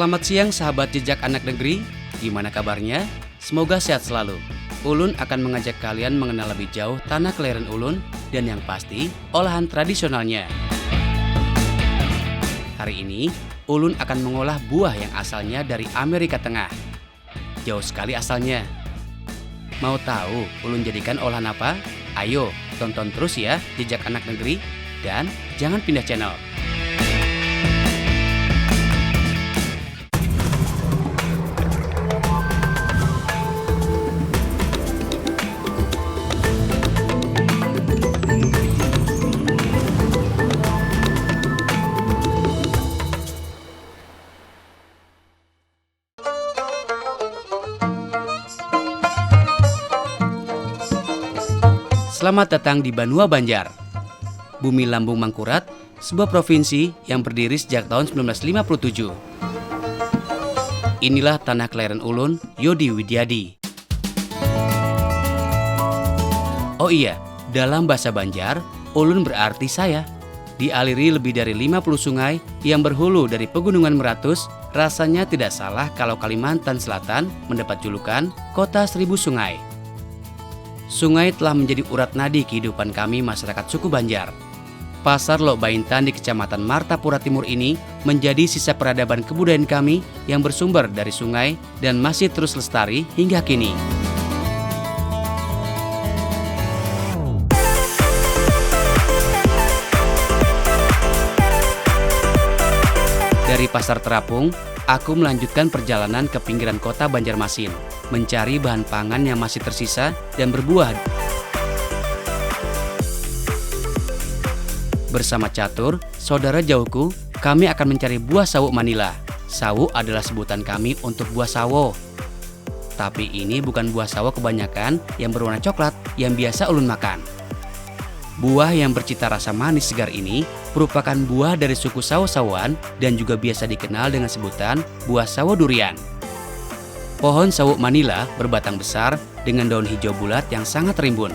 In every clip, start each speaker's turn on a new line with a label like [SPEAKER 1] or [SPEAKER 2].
[SPEAKER 1] Selamat siang sahabat jejak anak negeri, gimana kabarnya? Semoga sehat selalu. Ulun akan mengajak kalian mengenal lebih jauh tanah kelahiran Ulun dan yang pasti olahan tradisionalnya. Hari ini, Ulun akan mengolah buah yang asalnya dari Amerika Tengah. Jauh sekali asalnya. Mau tahu Ulun jadikan olahan apa? Ayo, tonton terus ya jejak anak negeri dan jangan pindah channel. Selamat datang di Banua Banjar, bumi lambung Mangkurat, sebuah provinsi yang berdiri sejak tahun 1957. Inilah tanah kelahiran Ulun, Yodi Widiadi. Oh iya, dalam bahasa Banjar, Ulun berarti saya. Dialiri lebih dari 50 sungai yang berhulu dari Pegunungan Meratus, rasanya tidak salah kalau Kalimantan Selatan mendapat julukan Kota Seribu Sungai. Sungai telah menjadi urat nadi kehidupan kami masyarakat suku Banjar. Pasar Lok Baintan di Kecamatan Martapura Timur ini menjadi sisa peradaban kebudayaan kami yang bersumber dari sungai dan masih terus lestari hingga kini. Dari Pasar Terapung, aku melanjutkan perjalanan ke pinggiran kota Banjarmasin, mencari bahan pangan yang masih tersisa dan berbuah. Bersama Catur, saudara jauhku, kami akan mencari buah sawo Manila. Sawo adalah sebutan kami untuk buah sawo. Tapi ini bukan buah sawo kebanyakan yang berwarna coklat yang biasa ulun makan. Buah yang bercita rasa manis segar ini merupakan buah dari suku sawo-sawoan dan juga biasa dikenal dengan sebutan buah sawo durian. Pohon sawo Manila berbatang besar dengan daun hijau bulat yang sangat rimbun.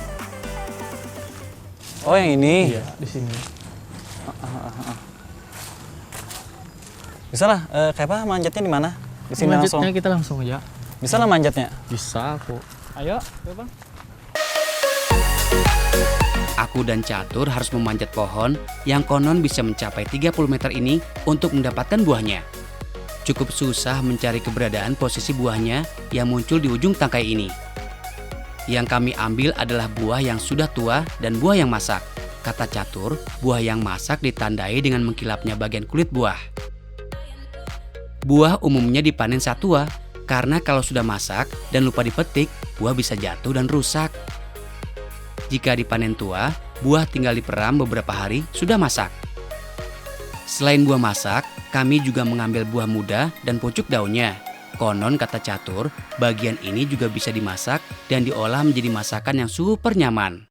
[SPEAKER 2] Oh, yang ini?
[SPEAKER 3] Iya, di sini.
[SPEAKER 2] Bisa lah, kayak apa manjatnya di mana? Di sini langsung.
[SPEAKER 3] Manjatnya kita langsung aja.
[SPEAKER 2] Bisa lah manjatnya.
[SPEAKER 3] Bisa kok. Ayo, Bang.
[SPEAKER 1] Aku dan Catur harus memanjat pohon yang konon bisa mencapai 30 meter ini untuk mendapatkan buahnya. Cukup susah mencari keberadaan posisi buahnya yang muncul di ujung tangkai ini. Yang kami ambil adalah buah yang sudah tua dan buah yang masak. Kata Catur, buah yang masak ditandai dengan mengkilapnya bagian kulit buah. Buah umumnya dipanen saat tua, karena kalau sudah masak dan lupa dipetik, buah bisa jatuh dan rusak. Jika dipanen tua, buah tinggal diperam beberapa hari sudah masak. Selain buah masak, kami juga mengambil buah muda dan pucuk daunnya. Konon kata Catur, bagian ini juga bisa dimasak dan diolah menjadi masakan yang super nyaman.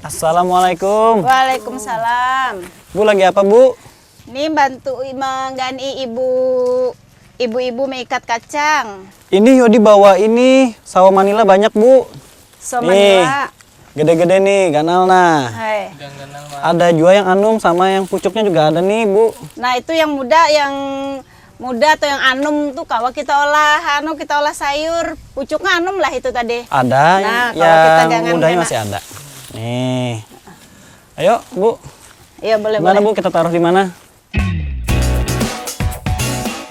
[SPEAKER 2] Assalamualaikum.
[SPEAKER 4] Waalaikumsalam.
[SPEAKER 2] Bu lagi apa, Bu?
[SPEAKER 4] Ini bantu menggani ibu-ibu mengikat kacang.
[SPEAKER 2] Ini Yodi bawa ini sawo Manila banyak, Bu. Nih,
[SPEAKER 4] Manila.
[SPEAKER 2] gede-gede nih, ganal nah.
[SPEAKER 4] Hai.
[SPEAKER 2] Ada juga yang anum sama yang pucuknya juga ada nih, Bu.
[SPEAKER 4] Nah, itu yang muda atau yang anum tuh kalau kita olah sayur. Pucuknya anum lah itu tadi.
[SPEAKER 2] Ada
[SPEAKER 4] Nah, kalau kita
[SPEAKER 2] yang
[SPEAKER 4] gangan
[SPEAKER 2] mudanya
[SPEAKER 4] enak.
[SPEAKER 2] masih ada. Nih. Ayo, Bu.
[SPEAKER 4] Iya, boleh.
[SPEAKER 2] Mana, Bu? Kita taruh di mana?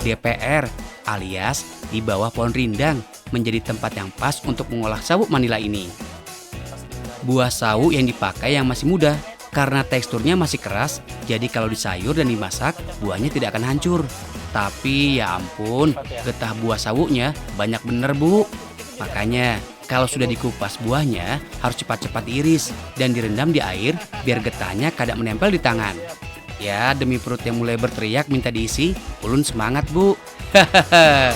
[SPEAKER 1] DPR alias di bawah pohon rindang menjadi tempat yang pas untuk mengolah sawo Manila ini. Buah sawo yang dipakai yang masih muda karena teksturnya masih keras, jadi kalau disayur dan dimasak buahnya tidak akan hancur. Tapi ya ampun, getah buah sawunya banyak bener, Bu. Makanya kalau sudah dikupas buahnya harus cepat-cepat diiris dan direndam di air biar getahnya kada menempel di tangan. Ya, demi perut yang mulai berteriak minta diisi, ulun semangat, Bu. Hahaha.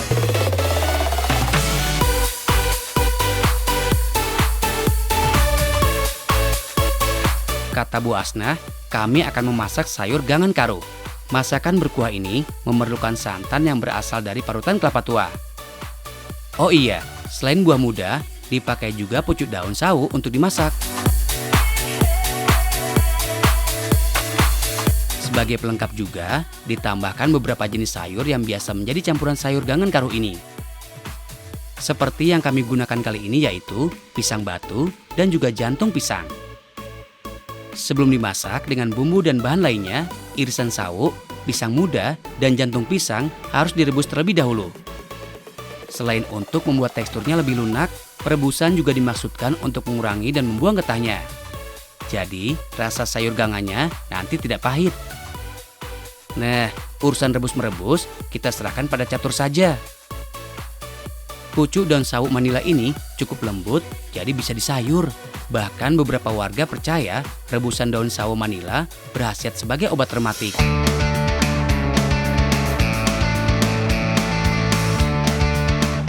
[SPEAKER 1] Kata Bu Asnah, kami akan memasak sayur gangan karu. Masakan berkuah ini memerlukan santan yang berasal dari parutan kelapa tua. Oh iya, selain buah muda, dipakai juga pucuk daun sawo untuk dimasak. Sebagai pelengkap juga, ditambahkan beberapa jenis sayur yang biasa menjadi campuran sayur gangan karuh ini. Seperti yang kami gunakan kali ini yaitu pisang batu dan juga jantung pisang. Sebelum dimasak dengan bumbu dan bahan lainnya, irisan sawu, pisang muda, dan jantung pisang harus direbus terlebih dahulu. Selain untuk membuat teksturnya lebih lunak, perebusan juga dimaksudkan untuk mengurangi dan membuang getahnya. Jadi, rasa sayur gangannya nanti tidak pahit. Nah, urusan rebus-merebus kita serahkan pada catur saja. Pucuk daun sawu Manila ini cukup lembut, jadi bisa disayur. Bahkan beberapa warga percaya rebusan daun sawu Manila berkhasiat sebagai obat rematik.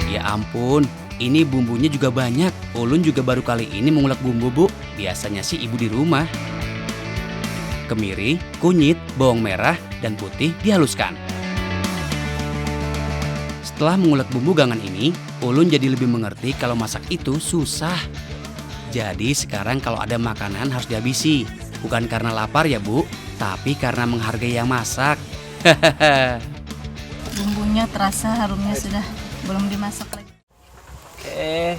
[SPEAKER 1] Ya ampun, ini bumbunya juga banyak. Ulun juga baru kali ini mengulek bumbu, Bu. Biasanya sih ibu di rumah. Kemiri, kunyit, bawang merah, dan putih dihaluskan. Setelah mengulek bumbu gangan ini, ulun jadi lebih mengerti kalau masak itu susah. Jadi sekarang kalau ada makanan harus dihabisi. Bukan karena lapar ya Bu, tapi karena menghargai yang masak.
[SPEAKER 5] Bumbunya terasa, harumnya sudah belum dimasak lagi.
[SPEAKER 2] Oke.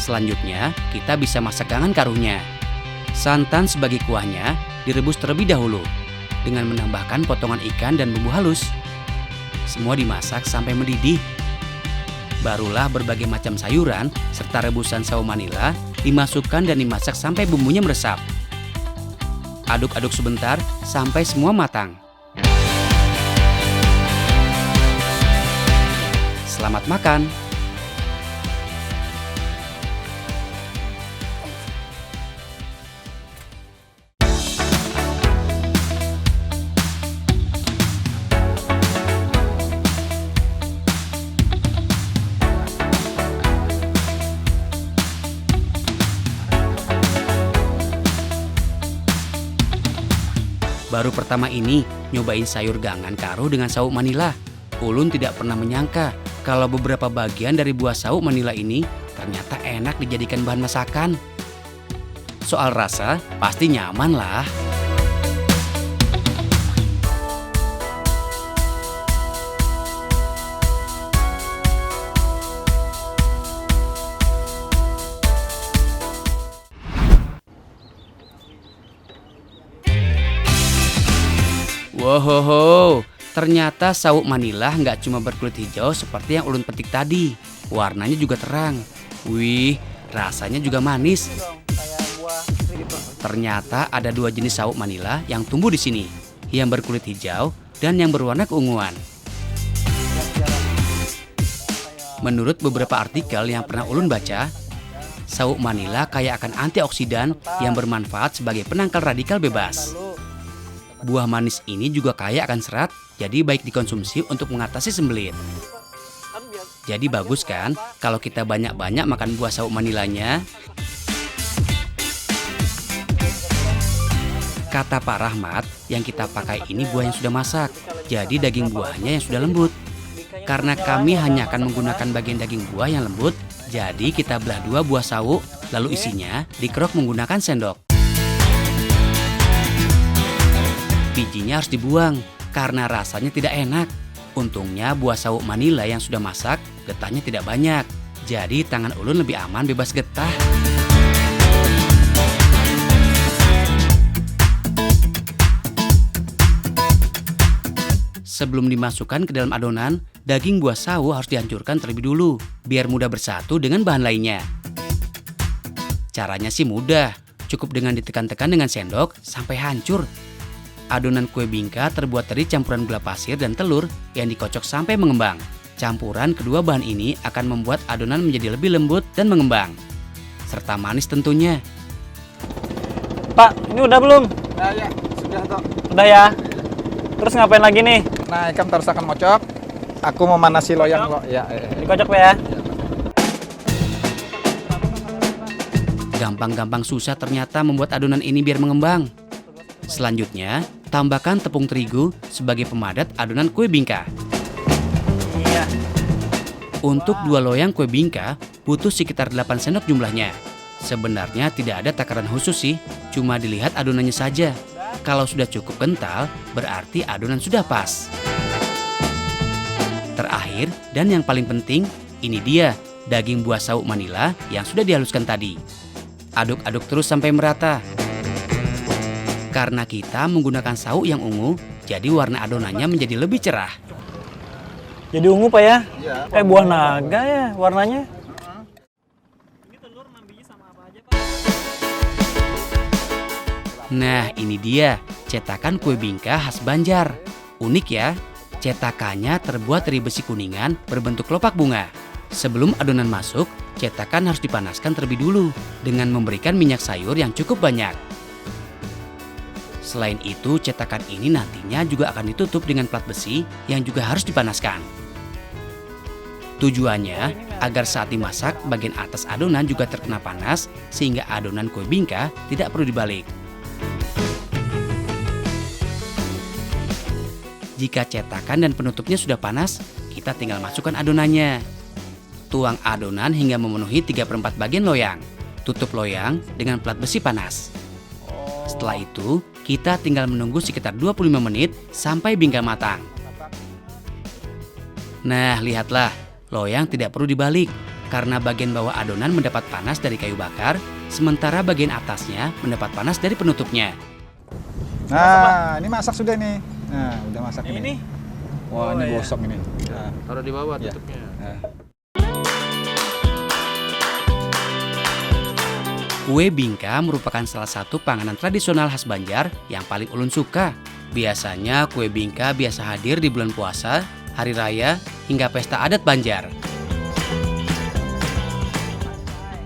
[SPEAKER 1] Selanjutnya, kita bisa masak gangan karuhnya. Santan sebagai kuahnya direbus terlebih dahulu dengan menambahkan potongan ikan dan bumbu halus. Semua dimasak sampai mendidih. Barulah berbagai macam sayuran serta rebusan sawo Manila dimasukkan dan dimasak sampai bumbunya meresap. Aduk-aduk sebentar sampai semua matang. Selamat makan! Baru pertama ini nyobain sayur gangan karuh dengan sawu Manila. Ulun tidak pernah menyangka kalau beberapa bagian dari buah sawu Manila ini ternyata enak dijadikan bahan masakan. Soal rasa pasti nyaman lah. Wohoho, ternyata sawu Manila nggak cuma berkulit hijau seperti yang ulun petik tadi. Warnanya juga terang. Wih, rasanya juga manis. Ternyata ada dua jenis sawu Manila yang tumbuh di sini, yang berkulit hijau dan yang berwarna keunguan. Menurut beberapa artikel yang pernah ulun baca, sawu Manila kaya akan antioksidan yang bermanfaat sebagai penangkal radikal bebas. Buah manis ini juga kaya akan serat, jadi baik dikonsumsi untuk mengatasi sembelit. Jadi bagus kan kalau kita banyak-banyak makan buah sawu Manilanya? Kata Pak Rahmat, yang kita pakai ini buah yang sudah masak, jadi daging buahnya yang sudah lembut. Karena kami hanya akan menggunakan bagian daging buah yang lembut, jadi kita belah dua buah sawu, lalu isinya dikerok menggunakan sendok. Bijinya harus dibuang karena rasanya tidak enak. Untungnya buah sawu Manila yang sudah masak getahnya tidak banyak. Jadi tangan ulun lebih aman bebas getah. Sebelum dimasukkan ke dalam adonan, daging buah sawu harus dihancurkan terlebih dulu biar mudah bersatu dengan bahan lainnya. Caranya sih mudah, cukup dengan ditekan-tekan dengan sendok sampai hancur. Adonan kue bingka terbuat dari campuran gula pasir dan telur yang dikocok sampai mengembang. Campuran kedua bahan ini akan membuat adonan menjadi lebih lembut dan mengembang. Serta manis tentunya.
[SPEAKER 2] Pak, ini udah belum?
[SPEAKER 3] Ya, sudah toh.
[SPEAKER 2] Udah ya. Terus ngapain lagi nih?
[SPEAKER 3] Nah, ikan terus akan mocok. Aku memanasi loyang lo. Ya.
[SPEAKER 2] Dikocok Pak ya.
[SPEAKER 1] Gampang-gampang susah ternyata membuat adonan ini biar mengembang. Selanjutnya, tambahkan tepung terigu sebagai pemadat adonan kue bingka.
[SPEAKER 2] Iya.
[SPEAKER 1] Untuk 2 loyang kue bingka, butuh sekitar 8 sendok jumlahnya. Sebenarnya tidak ada takaran khusus sih, cuma dilihat adonannya saja. Kalau sudah cukup kental, berarti adonan sudah pas. Terakhir dan yang paling penting, ini dia daging buah sauk Manila yang sudah dihaluskan tadi. Aduk-aduk terus sampai merata. Karena kita menggunakan sauk yang ungu, jadi warna adonannya menjadi lebih cerah.
[SPEAKER 2] Jadi ungu Pak ya?
[SPEAKER 3] Iya.
[SPEAKER 2] Kayak buah naga ya warnanya.
[SPEAKER 1] Nah, ini dia cetakan kue bingka khas Banjar. Unik ya, cetakannya terbuat dari besi kuningan berbentuk kelopak bunga. Sebelum adonan masuk, cetakan harus dipanaskan terlebih dulu dengan memberikan minyak sayur yang cukup banyak. Selain itu, cetakan ini nantinya juga akan ditutup dengan plat besi yang juga harus dipanaskan. Tujuannya agar saat dimasak, bagian atas adonan juga terkena panas sehingga adonan kue bingka tidak perlu dibalik. Jika cetakan dan penutupnya sudah panas, kita tinggal masukkan adonannya. Tuang adonan hingga memenuhi 3/4 bagian loyang. Tutup loyang dengan plat besi panas. Setelah itu, kita tinggal menunggu sekitar 25 menit sampai bingka matang. Nah, lihatlah, loyang tidak perlu dibalik karena bagian bawah adonan mendapat panas dari kayu bakar, sementara bagian atasnya mendapat panas dari penutupnya.
[SPEAKER 3] Nah, ini masak sudah nih. Nah, udah masak
[SPEAKER 2] Ini
[SPEAKER 3] ini. Wah, ini gosok ini. Nah,
[SPEAKER 6] Taruh di bawah
[SPEAKER 3] ya.
[SPEAKER 6] tutupnya.
[SPEAKER 3] Nah.
[SPEAKER 1] Kue bingka merupakan salah satu panganan tradisional khas Banjar yang paling ulun suka. Biasanya kue bingka biasa hadir di bulan puasa, hari raya, hingga pesta adat Banjar.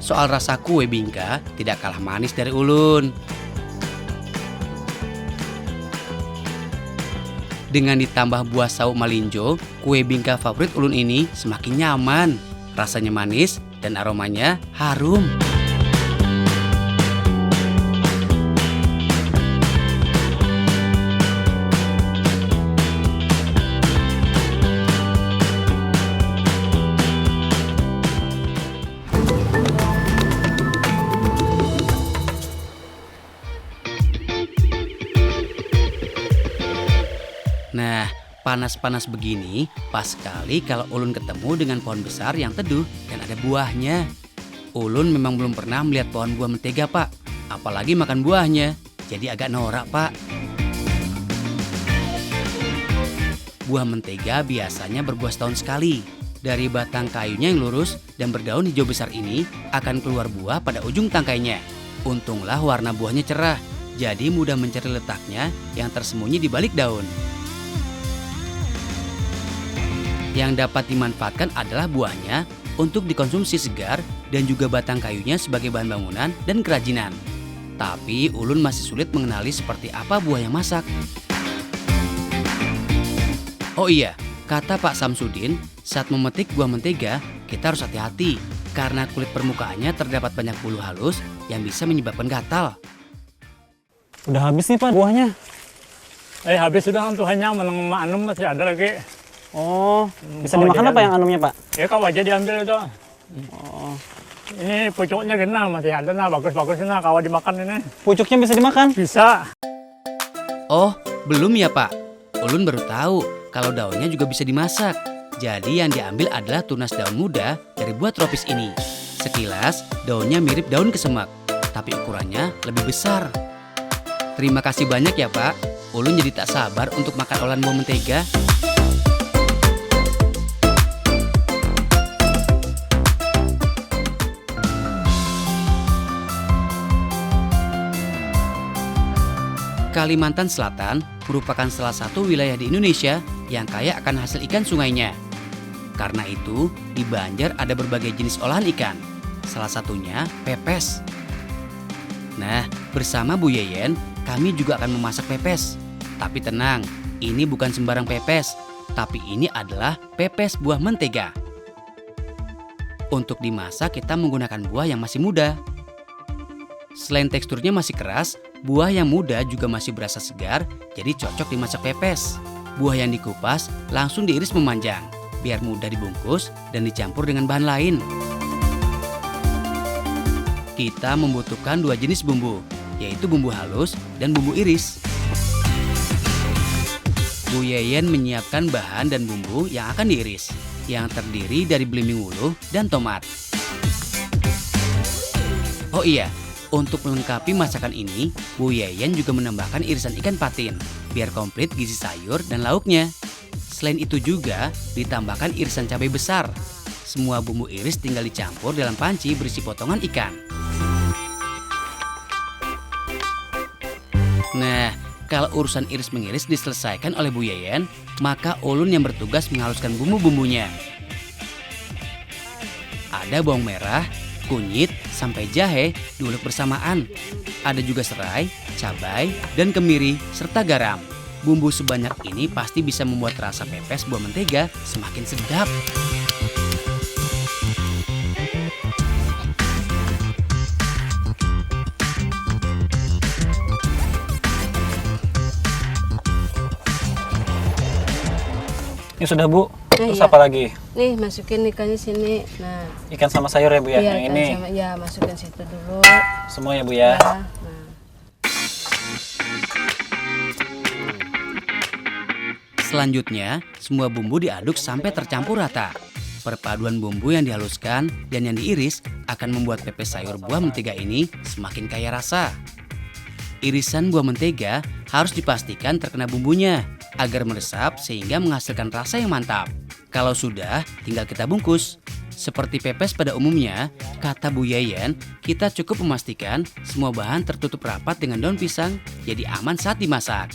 [SPEAKER 1] Soal rasa kue bingka tidak kalah manis dari ulun. Dengan ditambah buah sauk malinjo, kue bingka favorit ulun ini semakin nyaman. Rasanya manis dan aromanya harum. Nah, panas-panas begini pas sekali kalau ulun ketemu dengan pohon besar yang teduh dan ada buahnya. Ulun memang belum pernah melihat pohon buah mentega, Pak. Apalagi makan buahnya. Jadi agak norak, Pak. Buah mentega biasanya berbuah setahun sekali. Dari batang kayunya yang lurus dan berdaun hijau besar ini akan keluar buah pada ujung tangkainya. Untunglah warna buahnya cerah, jadi mudah mencari letaknya yang tersembunyi di balik daun. Yang dapat dimanfaatkan adalah buahnya untuk dikonsumsi segar dan juga batang kayunya sebagai bahan bangunan dan kerajinan. Tapi ulun masih sulit mengenali seperti apa buah yang masak. Oh iya, kata Pak Samsudin, saat memetik buah mentega kita harus hati-hati karena kulit permukaannya terdapat banyak bulu halus yang bisa menyebabkan gatal.
[SPEAKER 2] Udah habis nih Pak buahnya.
[SPEAKER 7] Habis sudah untuk hanya menang anum masih ada lagi.
[SPEAKER 2] Oh, bisa dimakan apa yang anumnya Pak?
[SPEAKER 7] Ya kau aja diambil itu.
[SPEAKER 2] Oh,
[SPEAKER 7] Ini pucuknya kena masih ada nah bagus-bagus nah kalau dimakan ini.
[SPEAKER 2] pucuknya bisa dimakan?
[SPEAKER 7] Bisa.
[SPEAKER 1] Oh, belum ya Pak? Ulun baru tahu kalau daunnya juga bisa dimasak. Jadi yang diambil adalah tunas daun muda dari buah tropis ini. Sekilas daunnya mirip daun kesemak, tapi ukurannya lebih besar. Terima kasih banyak ya Pak. Ulun jadi tak sabar untuk makan olahan buah mentega. Kalimantan Selatan merupakan salah satu wilayah di Indonesia yang kaya akan hasil ikan sungainya. Karena itu, di Banjar ada berbagai jenis olahan ikan. Salah satunya pepes. Nah, bersama Bu Yeyen, kami juga akan memasak pepes. Tapi tenang, ini bukan sembarang pepes, tapi ini adalah pepes buah mentega. Untuk dimasak, kita menggunakan buah yang masih muda. Selain teksturnya masih keras, buah yang muda juga masih berasa segar, jadi cocok dimasak pepes. Buah yang dikupas langsung diiris memanjang, biar mudah dibungkus dan dicampur dengan bahan lain. Kita membutuhkan 2 jenis bumbu, yaitu bumbu halus dan bumbu iris. Bu Yeyen menyiapkan bahan dan bumbu yang akan diiris, yang terdiri dari belimbing wuluh dan tomat. Oh iya, untuk melengkapi masakan ini, Bu Yeyen juga menambahkan irisan ikan patin, biar komplit gizi sayur dan lauknya. Selain itu juga ditambahkan irisan cabai besar. Semua bumbu iris tinggal dicampur dalam panci berisi potongan ikan. Nah, kalau urusan iris-mengiris diselesaikan oleh Bu Yeyen, maka Ulun yang bertugas menghaluskan bumbu-bumbunya. Ada bawang merah, kunyit, sampai jahe diulek bersamaan. Ada juga serai, cabai, dan kemiri, serta garam. Bumbu sebanyak ini pasti bisa membuat rasa pepes buah mentega semakin sedap.
[SPEAKER 2] Ini sudah Bu. Terus
[SPEAKER 6] iya.
[SPEAKER 2] apa lagi?
[SPEAKER 6] Nih masukin ikannya sini. Nah,
[SPEAKER 2] Ikan sama sayur ya Bu ya?
[SPEAKER 6] iya,
[SPEAKER 2] Yang ini.
[SPEAKER 6] ya masukin situ dulu.
[SPEAKER 2] Semua ya Bu ya?
[SPEAKER 6] Nah,
[SPEAKER 1] Selanjutnya, semua bumbu diaduk sampai tercampur rata. Perpaduan bumbu yang dihaluskan dan yang diiris akan membuat pepes sayur buah mentega ini semakin kaya rasa. Irisan buah mentega harus dipastikan terkena bumbunya agar meresap sehingga menghasilkan rasa yang mantap. Kalau sudah, tinggal kita bungkus. Seperti pepes pada umumnya, kata Bu Yeyen, kita cukup memastikan semua bahan tertutup rapat dengan daun pisang, jadi aman saat dimasak.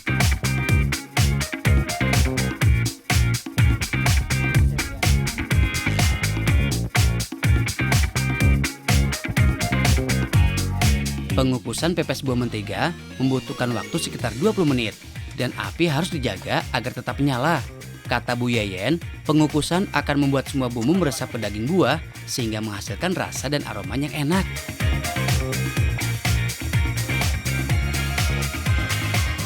[SPEAKER 1] Pengukusan pepes buah mentega membutuhkan waktu sekitar 20 menit dan api harus dijaga agar tetap menyala. Kata Bu Yeyen, pengukusan akan membuat semua bumbu meresap ke daging buah sehingga menghasilkan rasa dan aroma yang enak.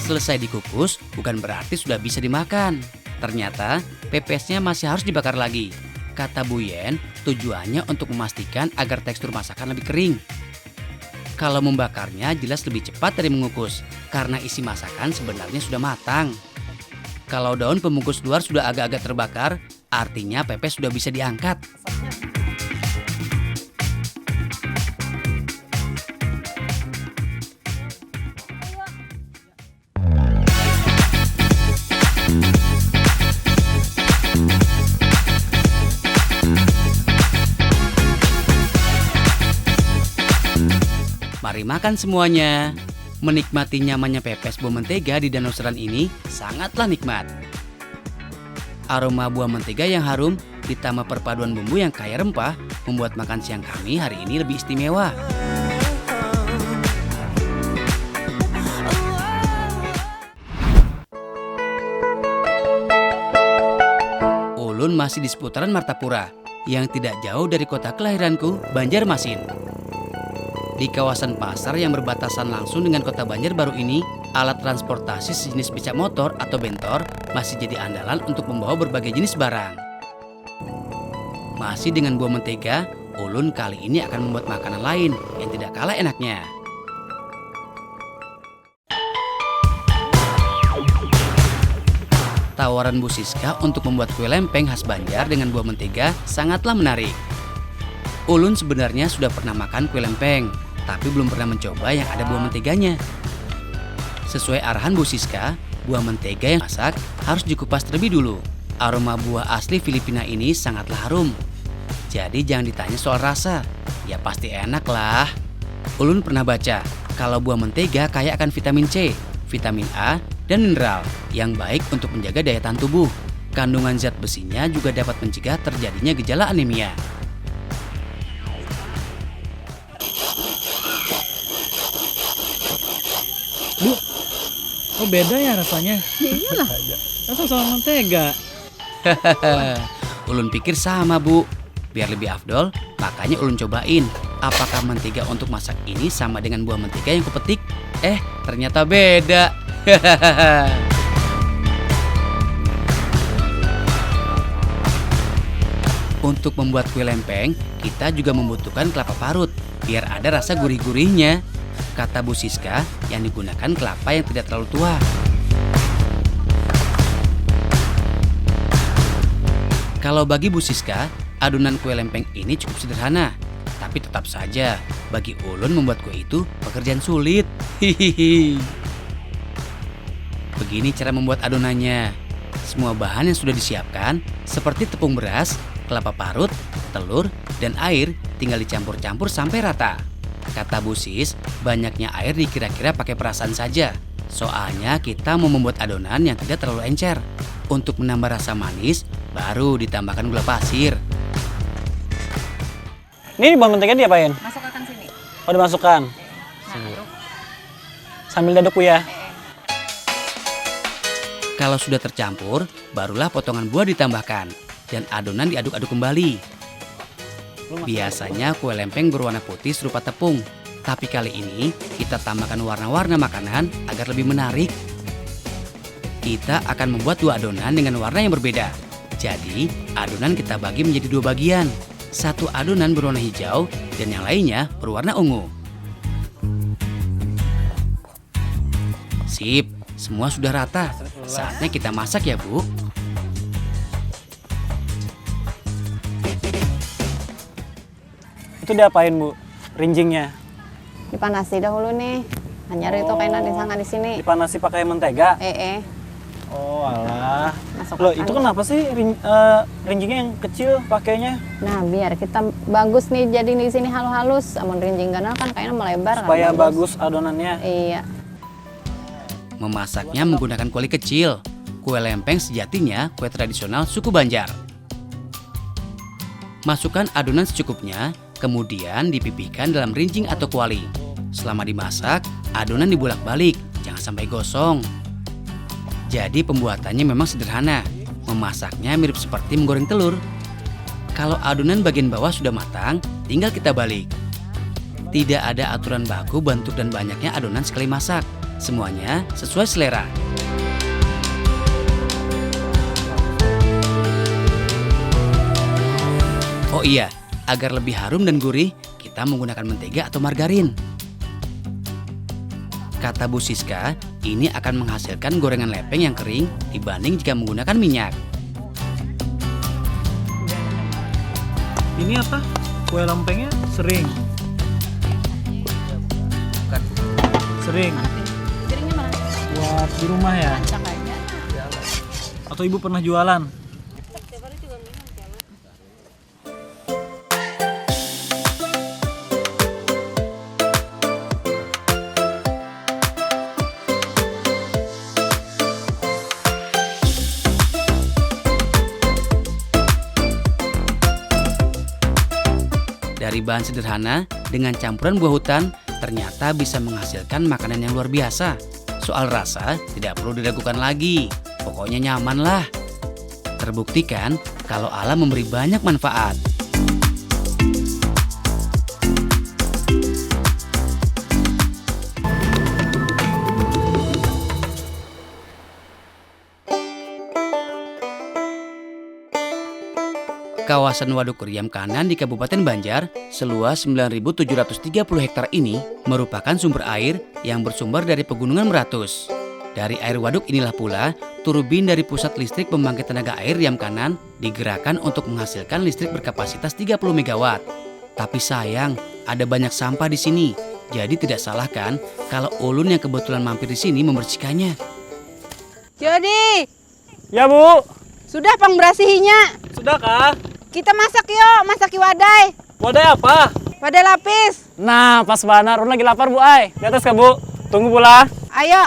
[SPEAKER 1] Selesai dikukus bukan berarti sudah bisa dimakan. Ternyata pepesnya masih harus dibakar lagi. Kata Bu Yeyen, tujuannya untuk memastikan agar tekstur masakan lebih kering. Kalau membakarnya jelas lebih cepat dari mengukus, karena isi masakan sebenarnya sudah matang. Kalau daun pembungkus luar sudah agak-agak terbakar, artinya pepes sudah bisa diangkat. Mari makan semuanya. Menikmati nyamannya pepes buah mentega di Danau Seran ini sangatlah nikmat. Aroma buah mentega yang harum ditambah perpaduan bumbu yang kaya rempah membuat makan siang kami hari ini lebih istimewa. Ulun masih di seputaran Martapura yang tidak jauh dari kota kelahiranku, Banjarmasin. Di kawasan pasar yang berbatasan langsung dengan kota Banjarbaru ini, alat transportasi sejenis becak motor atau bentor masih jadi andalan untuk membawa berbagai jenis barang. Masih dengan buah mentega, Ulun kali ini akan membuat makanan lain yang tidak kalah enaknya. Tawaran Bu Siska untuk membuat kue lempeng khas Banjar dengan buah mentega sangatlah menarik. Ulun sebenarnya sudah pernah makan kue lempeng, tapi belum pernah mencoba yang ada buah menteganya. Sesuai arahan Bu Siska, buah mentega yang masak harus dikupas terlebih dulu. Aroma buah asli Filipina ini sangatlah harum. Jadi jangan ditanya soal rasa, ya pasti enak lah. Ulun pernah baca kalau buah mentega kaya akan vitamin C, vitamin A, dan mineral yang baik untuk menjaga daya tahan tubuh. Kandungan zat besinya juga dapat mencegah terjadinya gejala anemia.
[SPEAKER 8] Bu, kok beda ya rasanya?
[SPEAKER 5] Iyalah.
[SPEAKER 8] Rasa sama mentega.
[SPEAKER 1] Ulun pikir sama Bu. Biar lebih afdol, makanya Ulun cobain. Apakah mentega untuk masak ini sama dengan buah mentega yang kupetik? Ternyata beda. Untuk membuat kue lempeng, kita juga membutuhkan kelapa parut biar ada rasa gurih-gurihnya. Kata Bu Siska, yang digunakan kelapa yang tidak terlalu tua. Kalau bagi Bu Siska, adonan kue lempeng ini cukup sederhana. Tapi tetap saja, bagi ulun membuat kue itu pekerjaan sulit. Hihihi. Begini cara membuat adonannya. Semua bahan yang sudah disiapkan, seperti tepung beras, kelapa parut, telur, dan air, tinggal dicampur-campur sampai rata. Kata Bu Sis, banyaknya air dikira-kira pakai perasaan saja. Soalnya kita mau membuat adonan yang tidak terlalu encer. Untuk menambah rasa manis, baru ditambahkan gula pasir.
[SPEAKER 2] Ini bawang mentega diapain?
[SPEAKER 5] Masukkan sini.
[SPEAKER 2] Oh, dimasukkan. Sambil daduk Bu ya.
[SPEAKER 1] Kalau sudah tercampur, barulah potongan buah ditambahkan dan adonan diaduk-aduk kembali. Biasanya kue lempeng berwarna putih serupa tepung, tapi kali ini kita tambahkan warna-warna makanan agar lebih menarik. Kita akan membuat 2 adonan dengan warna yang berbeda. Jadi, adonan kita bagi menjadi 2 bagian. Satu adonan berwarna hijau dan yang lainnya berwarna ungu. Sip, semua sudah rata. Saatnya kita masak ya, Bu.
[SPEAKER 2] Itu diapain Bu? Rinjingnya?
[SPEAKER 6] Dipanasi dahulu nih. Hanya itu kayak nanti sangat di sini.
[SPEAKER 2] Dipanasi pakai mentega? Oh alah. Loh itu kenapa sih rinjingnya yang kecil pakainya?
[SPEAKER 6] Nah, biar kita bagus nih jadi di sini halus-halus. Amun rinjing ganal kan kayaknya melebar.
[SPEAKER 2] Supaya
[SPEAKER 6] kan
[SPEAKER 2] bagus adonannya.
[SPEAKER 6] Iya.
[SPEAKER 1] Memasaknya menggunakan kuali kecil. Kue lempeng sejatinya kue tradisional suku Banjar. Masukkan adonan secukupnya, kemudian dipipihkan dalam rinjing atau kuali. Selama dimasak, adonan dibolak-balik, jangan sampai gosong. Jadi pembuatannya memang sederhana. Memasaknya mirip seperti menggoreng telur. Kalau adonan bagian bawah sudah matang, tinggal kita balik. Tidak ada aturan baku bentuk dan banyaknya adonan sekali masak. Semuanya sesuai selera. Oh iya, agar lebih harum dan gurih, kita menggunakan mentega atau margarin. Kata Bu Siska, ini akan menghasilkan gorengan lempeng yang kering dibanding jika menggunakan minyak.
[SPEAKER 8] Ini apa? Kue lempengnya sering. Sering.
[SPEAKER 5] Piringnya mana?
[SPEAKER 8] Buat di rumah ya?
[SPEAKER 5] Acak aja.
[SPEAKER 8] Atau ibu pernah jualan?
[SPEAKER 1] Dari bahan sederhana dengan campuran buah hutan ternyata bisa menghasilkan makanan yang luar biasa. Soal rasa tidak perlu diragukan lagi, pokoknya nyaman lah. Terbuktikan kalau alam memberi banyak manfaat. Kawasan Waduk Riam Kanan di Kabupaten Banjar, seluas 9.730 hektar ini merupakan sumber air yang bersumber dari Pegunungan Meratus. Dari air waduk inilah pula, turbin dari pusat listrik pembangkit tenaga air Riam Kanan digerakkan untuk menghasilkan listrik berkapasitas 30 MW. Tapi sayang, ada banyak sampah di sini. Jadi tidak salah kan kalau ulun yang kebetulan mampir di sini membersihkannya.
[SPEAKER 4] Jody,
[SPEAKER 2] Ya Bu,
[SPEAKER 4] sudah pangberasihinya.
[SPEAKER 2] sudah kah?
[SPEAKER 4] Kita masak yuk, masaki wadai.
[SPEAKER 2] Wadai apa?
[SPEAKER 4] Wadai lapis.
[SPEAKER 2] Nah pas banar, lagi lapar Bu Ai. Di atas kah Bu? Tunggu pula.
[SPEAKER 4] Ayo,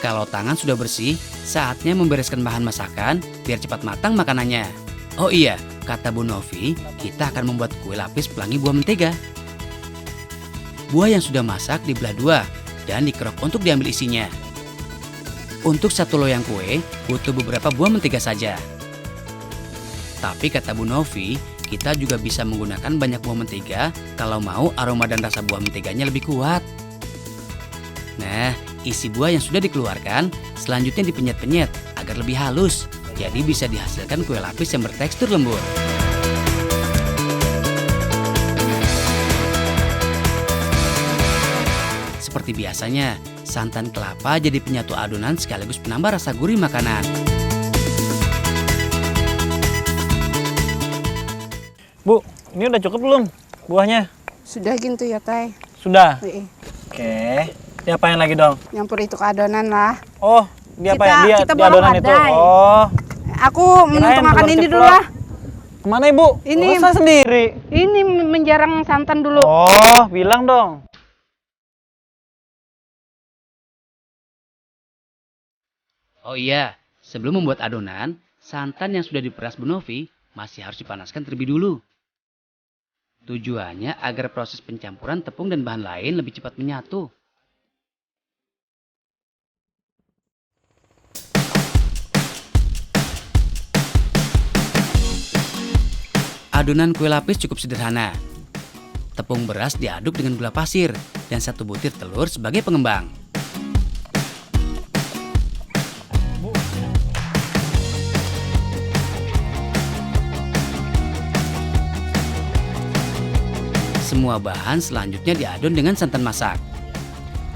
[SPEAKER 1] Kalau tangan sudah bersih, saatnya membereskan bahan masakan biar cepat matang makanannya. Oh iya, kata Bu Novi, kita akan membuat kue lapis pelangi buah mentega. Buah yang sudah masak dibelah 2 dan dikerok untuk diambil isinya. Untuk satu loyang kue, butuh beberapa buah mentega saja. Tapi kata Bu Novi, kita juga bisa menggunakan banyak buah mentega kalau mau aroma dan rasa buah menteganya lebih kuat. Nah, Isi buah yang sudah dikeluarkan selanjutnya dipenyet-penyet agar lebih halus. Jadi bisa dihasilkan kue lapis yang bertekstur lembut. Seperti biasanya, santan kelapa jadi penyatu adonan sekaligus penambah rasa gurih makanan.
[SPEAKER 2] Bu, ini udah cukup belum buahnya?
[SPEAKER 9] Sudah gitu ya, Tay.
[SPEAKER 2] Sudah?
[SPEAKER 9] Iya.
[SPEAKER 2] Oke. Diapain lagi dong?
[SPEAKER 9] Nyampur itu ke adonan lah.
[SPEAKER 2] Oh, diapain?
[SPEAKER 9] Kita
[SPEAKER 2] Di
[SPEAKER 9] bawa
[SPEAKER 2] adonan itu?
[SPEAKER 9] wadai.
[SPEAKER 2] Oh.
[SPEAKER 9] Aku
[SPEAKER 2] Kirain
[SPEAKER 9] menuntut makan
[SPEAKER 2] telur
[SPEAKER 9] ini
[SPEAKER 2] ceplok.
[SPEAKER 9] dulu lah.
[SPEAKER 2] Kemana Ibu?
[SPEAKER 9] Ini.
[SPEAKER 2] Oh, saya sendiri.
[SPEAKER 9] Ini menjarang santan dulu.
[SPEAKER 2] Oh, bilang dong.
[SPEAKER 1] Oh iya, sebelum membuat adonan, santan yang sudah diperas Bu Novi masih harus dipanaskan terlebih dulu. Tujuannya agar proses pencampuran tepung dan bahan lain lebih cepat menyatu. Adonan kue lapis cukup sederhana. Tepung beras diaduk dengan gula pasir dan 1 butir telur sebagai pengembang. Semua bahan selanjutnya diadon dengan santan masak.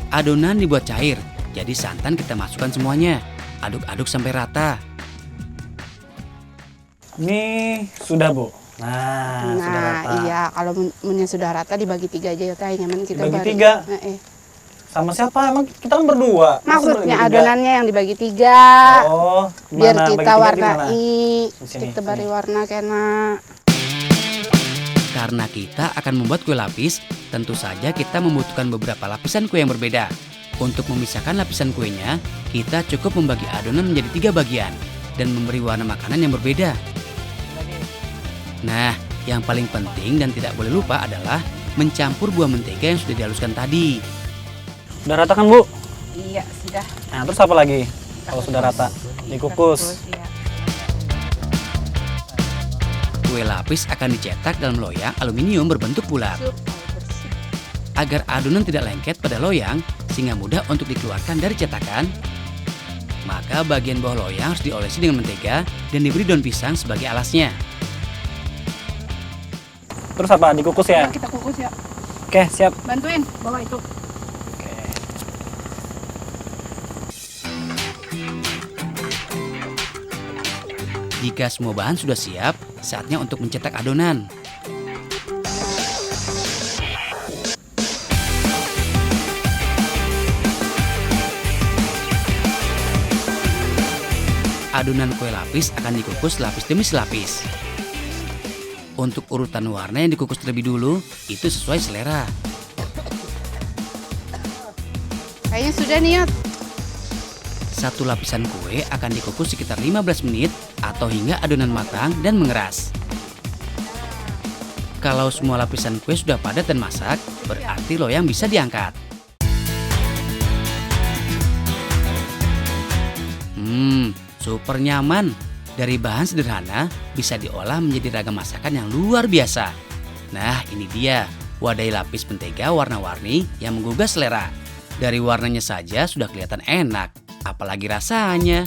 [SPEAKER 1] Adonan dibuat cair, jadi santan kita masukkan semuanya. Aduk-aduk sampai rata.
[SPEAKER 2] Ini sudah, Bu. Nah, sudah rata.
[SPEAKER 9] Iya, kalau punya sudah rata dibagi 3 aja ya, Tay. Nyaman kita
[SPEAKER 2] Dibagi
[SPEAKER 9] bagi.
[SPEAKER 2] 3? Sama
[SPEAKER 9] Sama
[SPEAKER 2] siapa? Emang kita kan berdua. Masa
[SPEAKER 9] Maksudnya
[SPEAKER 2] bagi 3?
[SPEAKER 9] adonannya yang dibagi 3.
[SPEAKER 2] Oh,
[SPEAKER 9] Biar
[SPEAKER 2] gimana?
[SPEAKER 9] kita
[SPEAKER 2] Bagi 3
[SPEAKER 9] warnai.
[SPEAKER 2] Di sini,
[SPEAKER 9] Kita
[SPEAKER 2] sini.
[SPEAKER 9] beri warna kena.
[SPEAKER 1] Karena kita akan membuat kue lapis, tentu saja kita membutuhkan beberapa lapisan kue yang berbeda. Untuk memisahkan lapisan kuenya, kita cukup membagi adonan menjadi 3 bagian dan memberi warna makanan yang berbeda. Nah, yang paling penting dan tidak boleh lupa adalah mencampur buah mentega yang sudah dihaluskan tadi.
[SPEAKER 2] Udah rata kan, Bu?
[SPEAKER 9] Iya, sudah.
[SPEAKER 2] Nah, terus apa lagi? Kalau sudah rata, dikukus.
[SPEAKER 9] Iya.
[SPEAKER 1] Kue lapis akan dicetak dalam loyang aluminium berbentuk bulat. Agar adonan tidak lengket pada loyang sehingga mudah untuk dikeluarkan dari cetakan, maka bagian bawah loyang harus diolesi dengan mentega dan diberi daun pisang sebagai alasnya.
[SPEAKER 2] Terus apa? Dikukus ya?
[SPEAKER 9] Kita kukus ya.
[SPEAKER 2] Oke, siap.
[SPEAKER 9] Bantuin bawa itu.
[SPEAKER 1] Jika semua bahan sudah siap, saatnya untuk mencetak adonan. Adonan kue lapis akan dikukus lapis demi selapis. Untuk urutan warna yang dikukus terlebih dulu, itu sesuai selera.
[SPEAKER 9] Kayaknya sudah nih, Yot.
[SPEAKER 1] Satu lapisan kue akan dikukus sekitar 15 menit atau hingga adonan matang dan mengeras. Kalau semua lapisan kue sudah padat dan masak, berarti loyang bisa diangkat. Super nyaman. Dari bahan sederhana bisa diolah menjadi ragam masakan yang luar biasa. Nah, ini dia wadai lapis mentega warna-warni yang menggugah selera. Dari warnanya saja sudah kelihatan enak, apalagi rasanya.